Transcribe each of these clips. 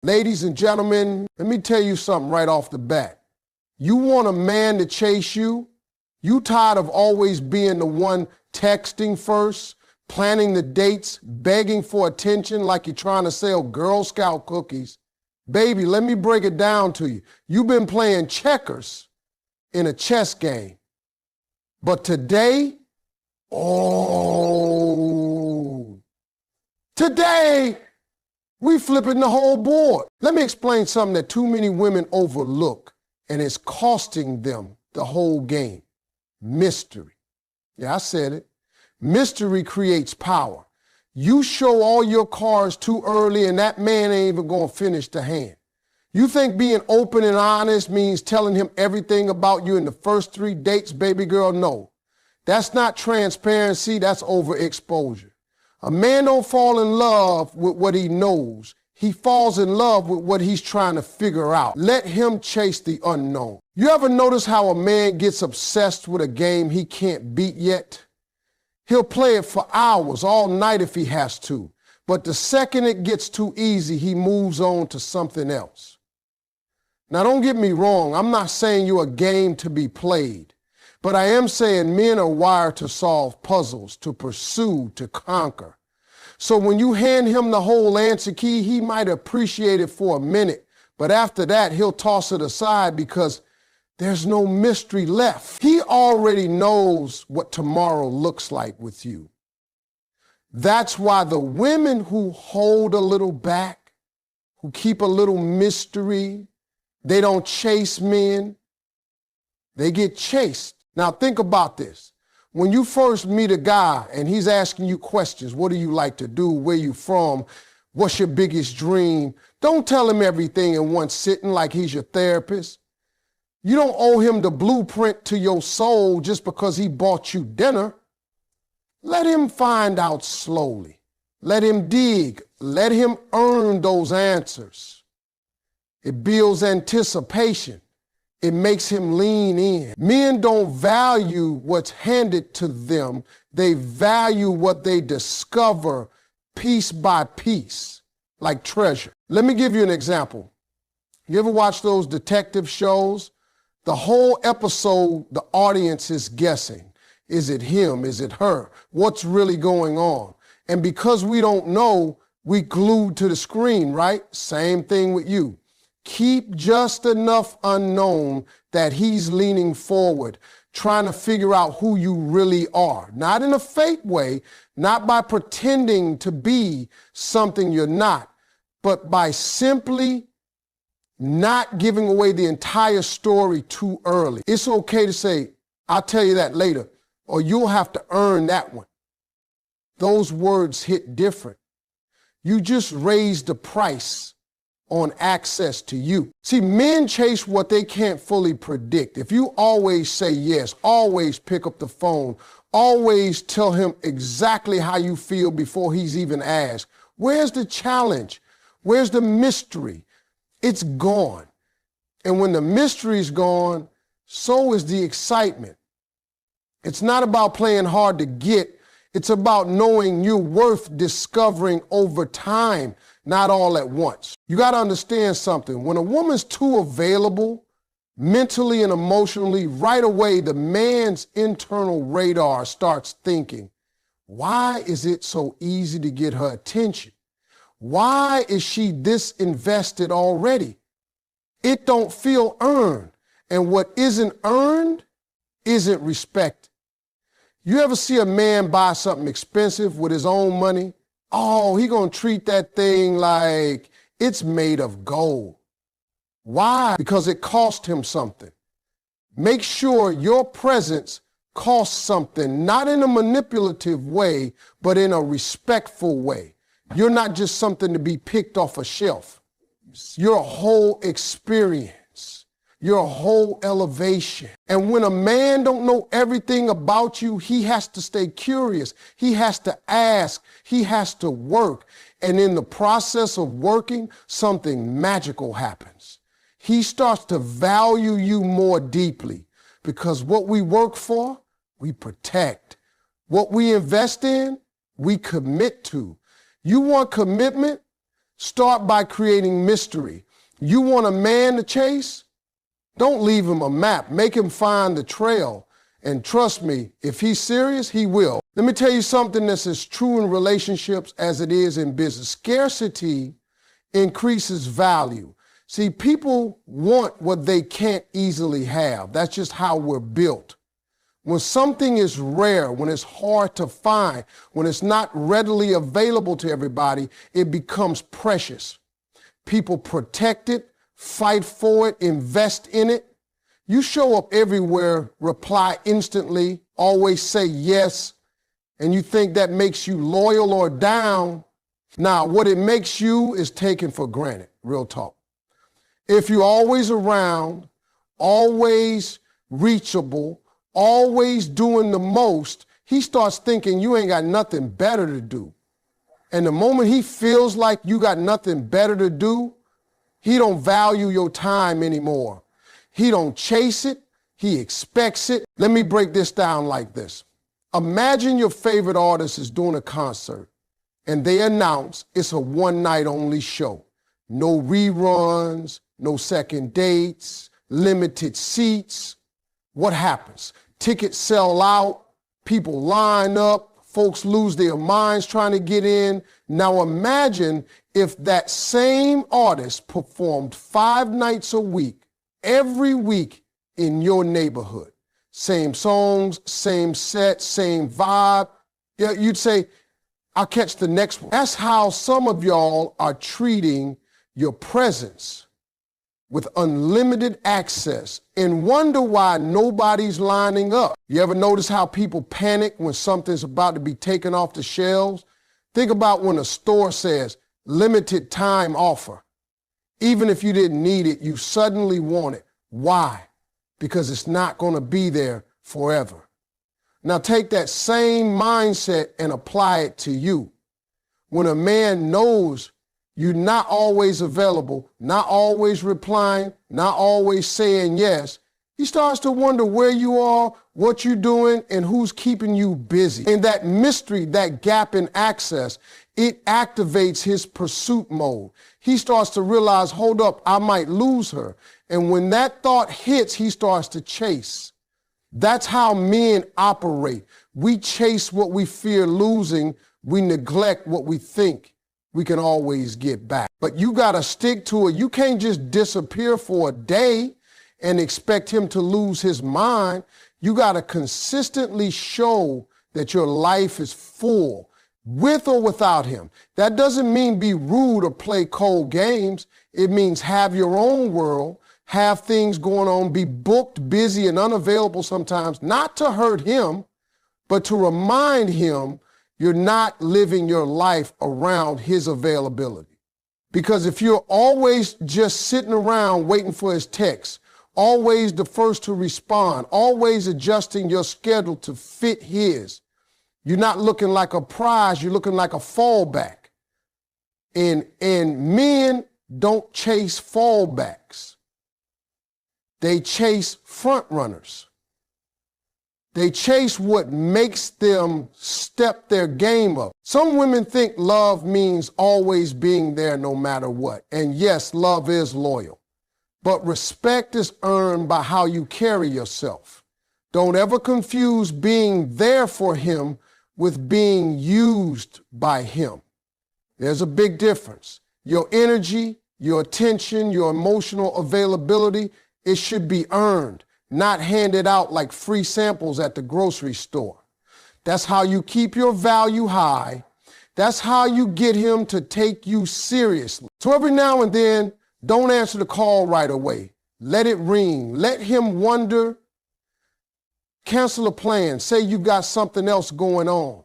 Ladies and gentlemen, let me tell you something right off the bat. You want a man to chase you? You tired of always being the one texting first, planning the dates, begging for attention like you're trying to sell Girl Scout cookies? Baby, let me break it down to you. You've been playing checkers in a chess game. But today, today, we flipping the whole board. Let me explain something that too many women overlook, and it's costing them the whole game. Mystery. Yeah, I said it. Mystery creates power. You show all your cards too early and that man ain't even gonna finish the hand. You think being open and honest means telling him everything about you in the first 3 dates, baby girl? No. That's not transparency, that's overexposure. A man don't fall in love with what he knows. He falls in love with what he's trying to figure out. Let him chase the unknown. You ever notice how a man gets obsessed with a game he can't beat yet? He'll play it for hours, all night if he has to. But the second it gets too easy, he moves on to something else. Now, don't get me wrong. I'm not saying you're a game to be played. But I am saying men are wired to solve puzzles, to pursue, to conquer. So when you hand him the whole answer key, he might appreciate it for a minute. But after that, he'll toss it aside because there's no mystery left. He already knows what tomorrow looks like with you. That's why the women who hold a little back, who keep a little mystery, they don't chase men, they get chased. Now think about this. When you first meet a guy and he's asking you questions, what do you like to do? Where you from? What's your biggest dream? Don't tell him everything in one sitting like he's your therapist. You don't owe him the blueprint to your soul just because he bought you dinner. Let him find out slowly. Let him dig. Let him earn those answers. It builds anticipation. It makes him lean in. Men don't value what's handed to them. They value what they discover piece by piece, like treasure. Let me give you an example. You ever watch those detective shows? The whole episode, the audience is guessing. Is it him? Is it her? What's really going on? And because we don't know, we glued to the screen, right? Same thing with you. Keep just enough unknown that he's leaning forward, trying to figure out who you really are. Not in a fake way, not by pretending to be something you're not, but by simply not giving away the entire story too early. It's okay to say, I'll tell you that later, or you'll have to earn that one. Those words hit different. You just raised the price on access to you. See, men chase what they can't fully predict. If you always say yes, always pick up the phone, always tell him exactly how you feel before he's even asked, where's the challenge? Where's the mystery? It's gone. And when the mystery's gone, so is the excitement. It's not about playing hard to get. It's about knowing you're worth discovering over time, not all at once. You got to understand something. When a woman's too available, mentally and emotionally, right away, the man's internal radar starts thinking, why is it so easy to get her attention? Why is she this invested already? It don't feel earned. And what isn't earned isn't respected. You ever see a man buy something expensive with his own money? Oh, he gonna treat that thing like it's made of gold. Why? Because it cost him something. Make sure your presence costs something, not in a manipulative way, but in a respectful way. You're not just something to be picked off a shelf. You're a whole experience. You're a whole elevation. And when a man don't know everything about you, he has to stay curious. He has to ask. He has to work. And in the process of working, something magical happens. He starts to value you more deeply because what we work for, we protect. What we invest in, we commit to. You want commitment? Start by creating mystery. You want a man to chase? Don't leave him a map. Make him find the trail. And trust me, if he's serious, he will. Let me tell you something that's as true in relationships as it is in business. Scarcity increases value. See, people want what they can't easily have. That's just how we're built. When something is rare, when it's hard to find, when it's not readily available to everybody, it becomes precious. People protect it, fight for it, invest in it. You show up everywhere, reply instantly, always say yes, and you think that makes you loyal or down. Now, what it makes you is taken for granted, real talk. If you're always around, always reachable, always doing the most, he starts thinking you ain't got nothing better to do. And the moment he feels like you got nothing better to do, he don't value your time anymore. He don't chase it. He expects it. Let me break this down like this. Imagine your favorite artist is doing a concert and they announce it's a one-night only show. No reruns, no second dates, limited seats. What happens? Tickets sell out, people line up, folks lose their minds trying to get in. Now imagine if that same artist performed 5 nights a week, every week in your neighborhood. Same songs, same set, same vibe. Yeah, you'd say, I'll catch the next one. That's how some of y'all are treating your presence with unlimited access and wonder why nobody's lining up. You ever notice how people panic when something's about to be taken off the shelves? Think about when a store says limited time offer. Even if you didn't need it, you suddenly want it. Why? Because it's not going to be there forever. Now take that same mindset and apply it to you. When a man knows you're not always available, not always replying, not always saying yes, he starts to wonder where you are, what you're doing, and who's keeping you busy. And that mystery, that gap in access, it activates his pursuit mode. He starts to realize, hold up, I might lose her. And when that thought hits, he starts to chase. That's how men operate. We chase what we fear losing. We neglect what we think we can always get back. But you got to stick to it. You can't just disappear for a day and expect him to lose his mind. You got to consistently show that your life is full, with or without him. That doesn't mean be rude or play cold games. It means have your own world, have things going on, be booked, busy, and unavailable sometimes, not to hurt him, but to remind him you're not living your life around his availability. Because if you're always just sitting around waiting for his text, always the first to respond, always adjusting your schedule to fit his, you're not looking like a prize, you're looking like a fallback. And men don't chase fallbacks. They chase front runners. They chase what makes them step their game up. Some women think love means always being there no matter what. And yes, love is loyal. But respect is earned by how you carry yourself. Don't ever confuse being there for him with being used by him. There's a big difference. Your energy, your attention, your emotional availability, it should be earned, not handed out like free samples at the grocery store. That's how you keep your value high. That's how you get him to take you seriously. So every now and then, don't answer the call right away. Let it ring. Let him wonder. Cancel a plan. Say you've got something else going on.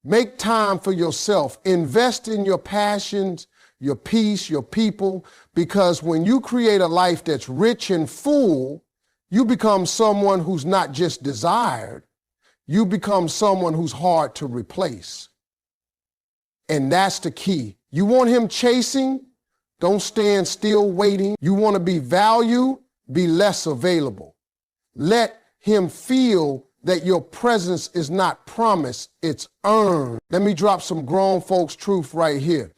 Make time for yourself. Invest in your passions, your peace, your people, because when you create a life that's rich and full, you become someone who's not just desired. You become someone who's hard to replace. And that's the key. You want him chasing? Don't stand still waiting. You want to be valued? Be less available. Let him feel that your presence is not promised, it's earned. Let me drop some grown folks' truth right here.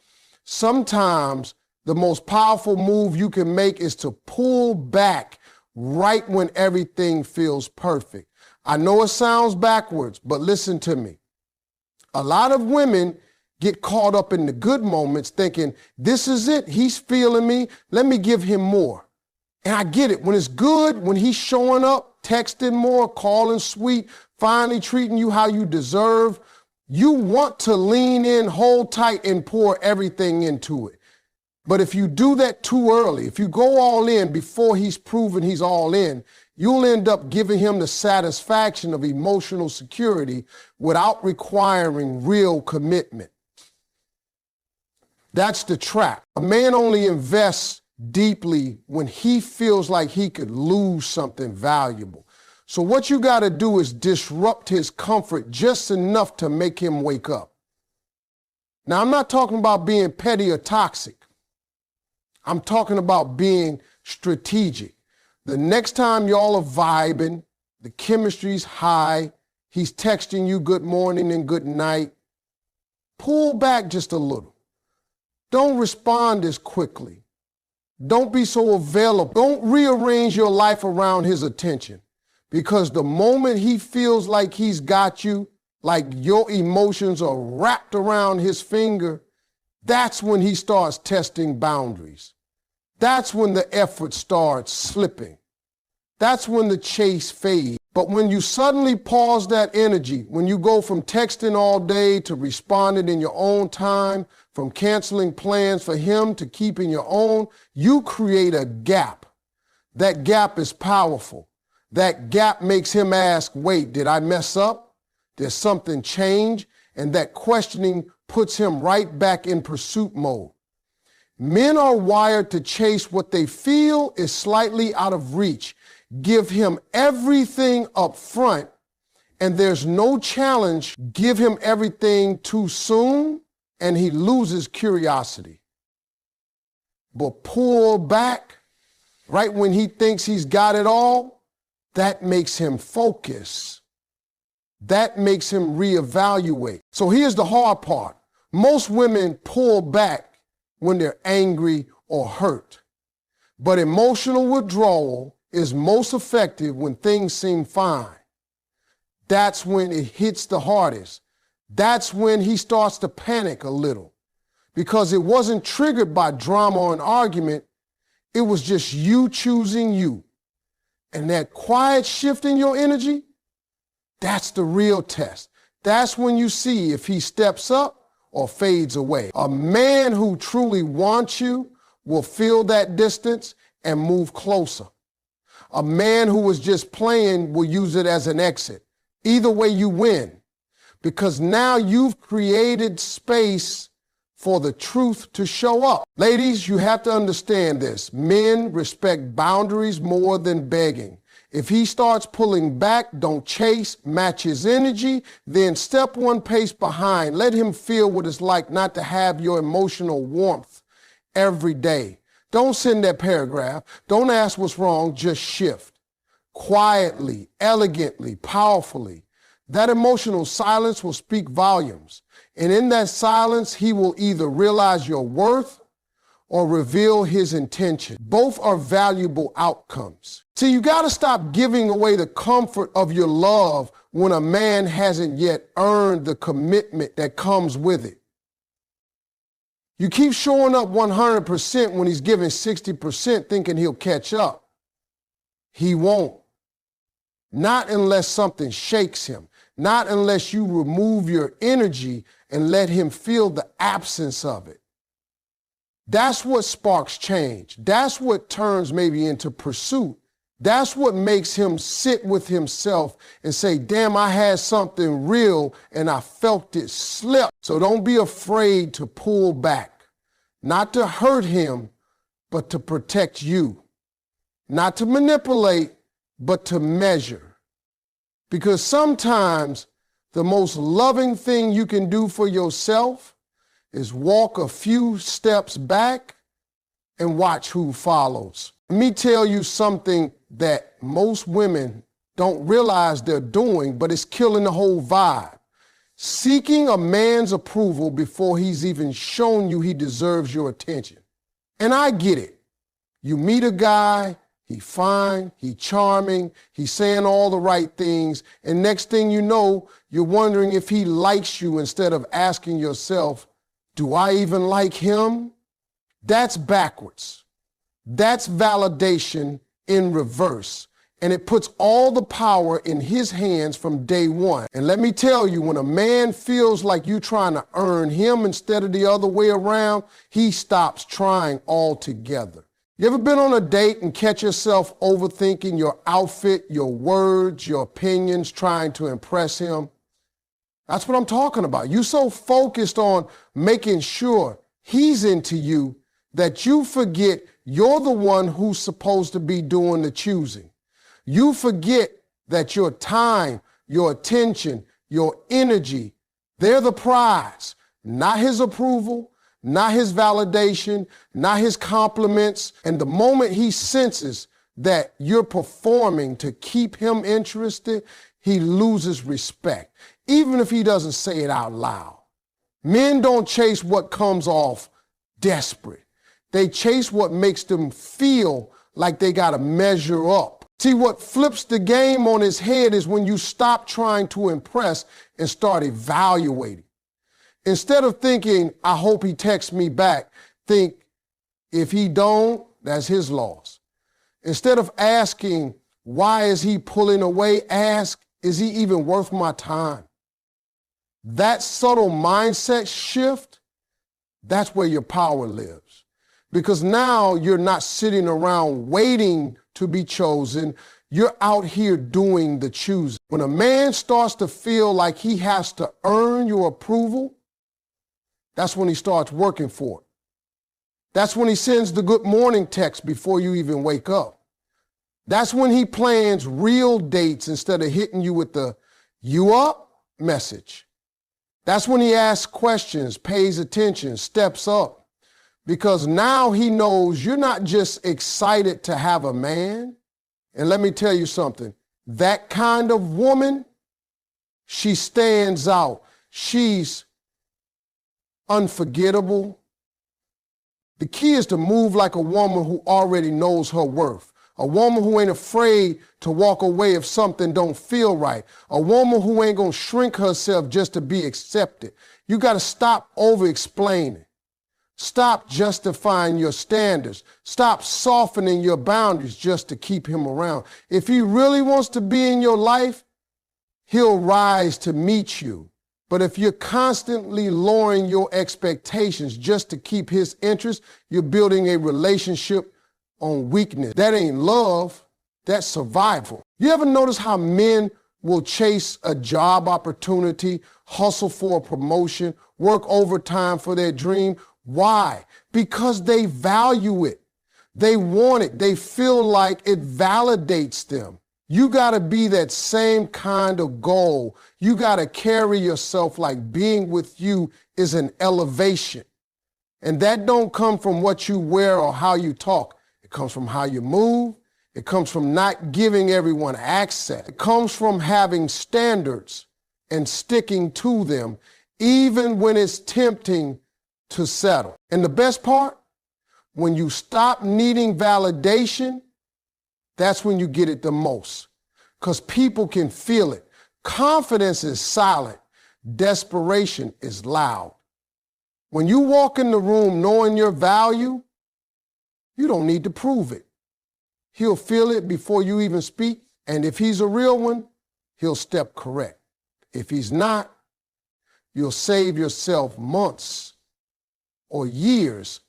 Sometimes the most powerful move you can make is to pull back right when everything feels perfect. I know it sounds backwards, but listen to me. A lot of women get caught up in the good moments thinking, this is it, he's feeling me, let me give him more. And I get it, when it's good, when he's showing up, texting more, calling sweet, finally treating you how you deserve, you want to lean in, hold tight, and pour everything into it. But if you do that too early, if you go all in before he's proven he's all in, you'll end up giving him the satisfaction of emotional security without requiring real commitment. That's the trap. A man only invests deeply when he feels like he could lose something valuable. So what you got to do is disrupt his comfort just enough to make him wake up. Now, I'm not talking about being petty or toxic. I'm talking about being strategic. The next time y'all are vibing, the chemistry's high, he's texting you good morning and good night, pull back just a little. Don't respond as quickly. Don't be so available. Don't rearrange your life around his attention, because the moment he feels like he's got you, like your emotions are wrapped around his finger, that's when he starts testing boundaries. That's when the effort starts slipping. That's when the chase fades. But when you suddenly pause that energy, when you go from texting all day to responding in your own time, from canceling plans for him to keeping your own, you create a gap. That gap is powerful. That gap makes him ask, wait, did I mess up? Did something change? And that questioning puts him right back in pursuit mode. Men are wired to chase what they feel is slightly out of reach. Give him everything up front, and there's no challenge. Give him everything too soon, and he loses curiosity. But pull back right when he thinks he's got it all, that makes him focus. That makes him reevaluate. So here's the hard part. Most women pull back when they're angry or hurt. But emotional withdrawal is most effective when things seem fine. That's when it hits the hardest. That's when he starts to panic a little, because it wasn't triggered by drama or an argument. It was just you choosing you. And that quiet shift in your energy, that's the real test. That's when you see if he steps up or fades away. A man who truly wants you will feel that distance and move closer. A man who was just playing will use it as an exit. Either way, you win, because now you've created space for the truth to show up. Ladies, you have to understand this. Men respect boundaries more than begging. If he starts pulling back, don't chase, match his energy, then step one pace behind. Let him feel what it's like not to have your emotional warmth every day. Don't send that paragraph. Don't ask what's wrong, just shift. Quietly, elegantly, powerfully. That emotional silence will speak volumes. And in that silence, he will either realize your worth or reveal his intention. Both are valuable outcomes. See, you got to stop giving away the comfort of your love when a man hasn't yet earned the commitment that comes with it. You keep showing up 100% when he's giving 60% thinking he'll catch up. He won't. Not unless something shakes him. Not unless you remove your energy and let him feel the absence of it. That's what sparks change. That's what turns maybe into pursuit. That's what makes him sit with himself and say, damn, I had something real and I felt it slip. So don't be afraid to pull back. Not to hurt him, but to protect you. Not to manipulate, but to measure. Because sometimes the most loving thing you can do for yourself is walk a few steps back and watch who follows. Let me tell you something that most women don't realize they're doing, but it's killing the whole vibe. seeking a man's approval before he's even shown you he deserves your attention. And I get it. You meet a guy, he fine, he charming, he's saying all the right things, and next thing you know, you're wondering if he likes you instead of asking yourself, do I even like him? That's backwards. That's validation in reverse. And it puts all the power in his hands from day one. And let me tell you, when a man feels like you're trying to earn him instead of the other way around, he stops trying altogether. You ever been on a date and catch yourself overthinking your outfit, your words, your opinions, trying to impress him? That's what I'm talking about. You're so focused on making sure he's into you that you forget you're the one who's supposed to be doing the choosing. You forget that your time, your attention, your energy, they're the prize, not his approval, not his validation, not his compliments. And the moment he senses that you're performing to keep him interested, he loses respect, even if he doesn't say it out loud. Men don't chase what comes off desperate. They chase what makes them feel like they got to measure up. See, what flips the game on his head is when you stop trying to impress and start evaluating. Instead of thinking, I hope he texts me back, think, if he don't, that's his loss. Instead of asking, why is he pulling away, ask, is he even worth my time? That subtle mindset shift, that's where your power lives. Because now you're not sitting around waiting to be chosen. You're out here doing the choosing. When a man starts to feel like he has to earn your approval, that's when he starts working for it. That's when he sends the good morning text before you even wake up. That's when he plans real dates instead of hitting you with the "you up" message. That's when he asks questions, pays attention, steps up. Because now he knows you're not just excited to have a man. And let me tell you something, that kind of woman, she stands out. She's unforgettable. The key is to move like a woman who already knows her worth. A woman who ain't afraid to walk away if something don't feel right. A woman who ain't gonna shrink herself just to be accepted. You gotta stop over-explaining. Stop justifying your standards. Stop softening your boundaries just to keep him around. If he really wants to be in your life, he'll rise to meet you. But if you're constantly lowering your expectations just to keep his interest, you're building a relationship on weakness. That ain't love, that's survival. You ever notice how men will chase a job opportunity, hustle for a promotion, work overtime for their dream? Why? Because they value it. They want it. They feel like it validates them. You got to be that same kind of goal. You got to carry yourself like being with you is an elevation. And that don't come from what you wear or how you talk. It comes from how you move. It comes from not giving everyone access. It comes from having standards and sticking to them, even when it's tempting to settle. And the best part, when you stop needing validation, that's when you get it the most. Because people can feel it. Confidence is silent. Desperation is loud. When you walk in the room knowing your value, you don't need to prove it. He'll feel it before you even speak. And if he's a real one, he'll step correct. If he's not, you'll save yourself months or years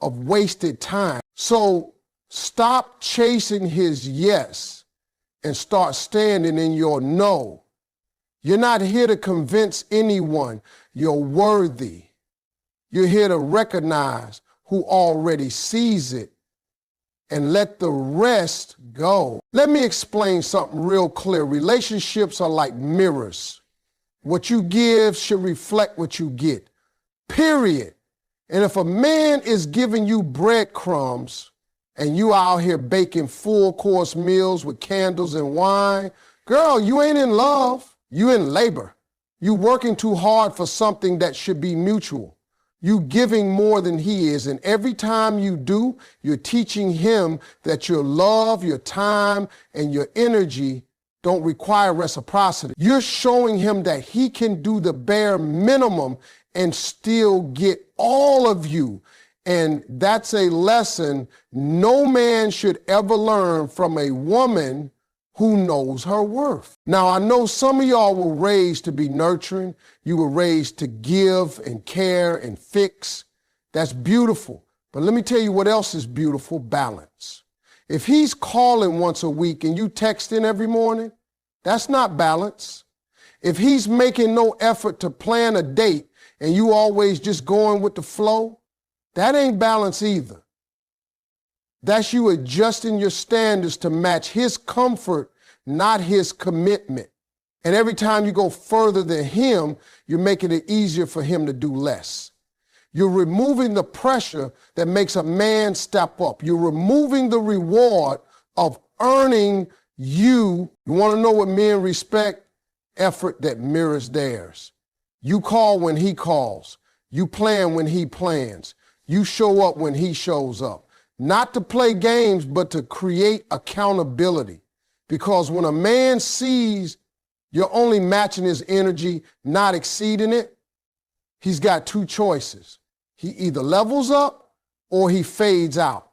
of wasted time. So stop chasing his yes and start standing in your no. You're not here to convince anyone you're worthy. You're here to recognize who already sees it and let the rest go. Let me explain something real clear. Relationships are like mirrors. What you give should reflect what you get, period. And if a man is giving you breadcrumbs and you out here baking full-course meals with candles and wine, girl, you ain't in love, you in labor. You working too hard for something that should be mutual. You giving more than he is, and every time you do, you're teaching him that your love, your time, and your energy don't require reciprocity. You're showing him that he can do the bare minimum and still get all of you. And that's a lesson no man should ever learn from a woman who knows her worth. Now, I know some of y'all were raised to be nurturing. You were raised to give and care and fix. That's beautiful. But let me tell you what else is beautiful: balance. If he's calling once a week and you texting every morning, that's not balance. If he's making no effort to plan a date and you always just going with the flow, that ain't balance either. That's you adjusting your standards to match his comfort, not his commitment. And every time you go further than him, you're making it easier for him to do less. You're removing the pressure that makes a man step up. You're removing the reward of earning you. You want to know what men respect? Effort that mirrors theirs. You call when he calls. You plan when he plans. You show up when he shows up. Not to play games, but to create accountability. Because when a man sees you're only matching his energy, not exceeding it, he's got two choices. He either levels up or he fades out.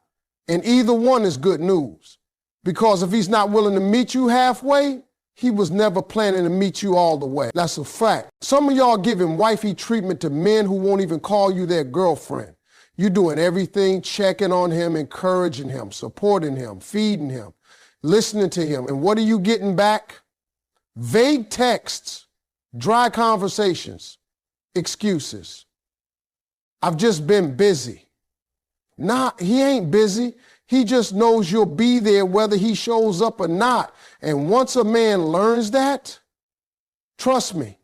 And either one is good news. Because if he's not willing to meet you halfway, he was never planning to meet you all the way. That's a fact. Some of y'all giving wifey treatment to men who won't even call you their girlfriend. You're doing everything, checking on him, encouraging him, supporting him, feeding him, listening to him. And what are you getting back? Vague texts, dry conversations, excuses. I've just been busy. Nah, he ain't busy. He just knows you'll be there whether he shows up or not. And once a man learns that, trust me,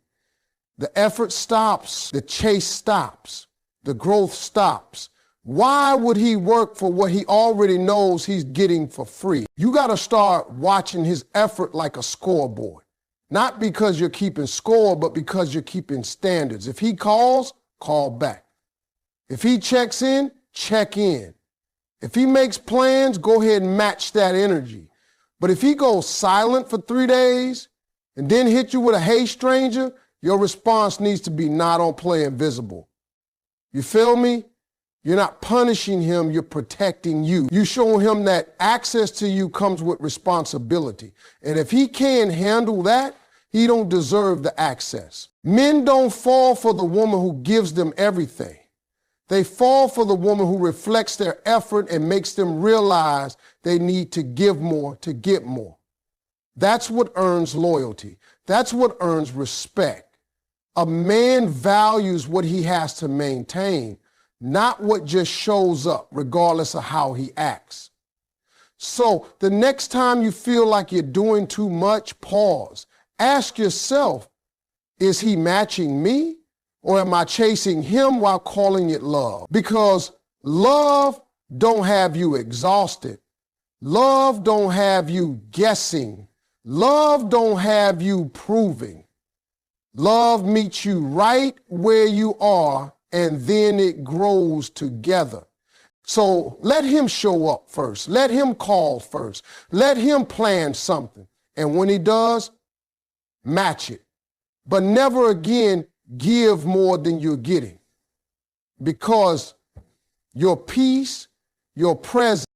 the effort stops, the chase stops, the growth stops. Why would he work for what he already knows he's getting for free? You got to start watching his effort like a scoreboard. Not because you're keeping score, but because you're keeping standards. If he calls, call back. If he checks in, check in. If he makes plans, go ahead and match that energy. But if he goes silent for 3 days and then hit you with a "hey stranger," your response needs to be not on play and visible. You feel me? You're not punishing him, you're protecting you. You show him that access to you comes with responsibility. And if he can't handle that, he don't deserve the access. Men don't fall for the woman who gives them everything. They fall for the woman who reflects their effort and makes them realize they need to give more to get more. That's what earns loyalty. That's what earns respect. A man values what he has to maintain, not what just shows up, regardless of how he acts. So the next time you feel like you're doing too much, pause. Ask yourself, is he matching me? Or am I chasing him while calling it love? Because love don't have you exhausted. Love don't have you guessing. Love don't have you proving. Love meets you right where you are, and then it grows together. So let him show up first. Let him call first. Let him plan something. And when he does, match it. But never again give more than you're getting. Because your peace, your presence,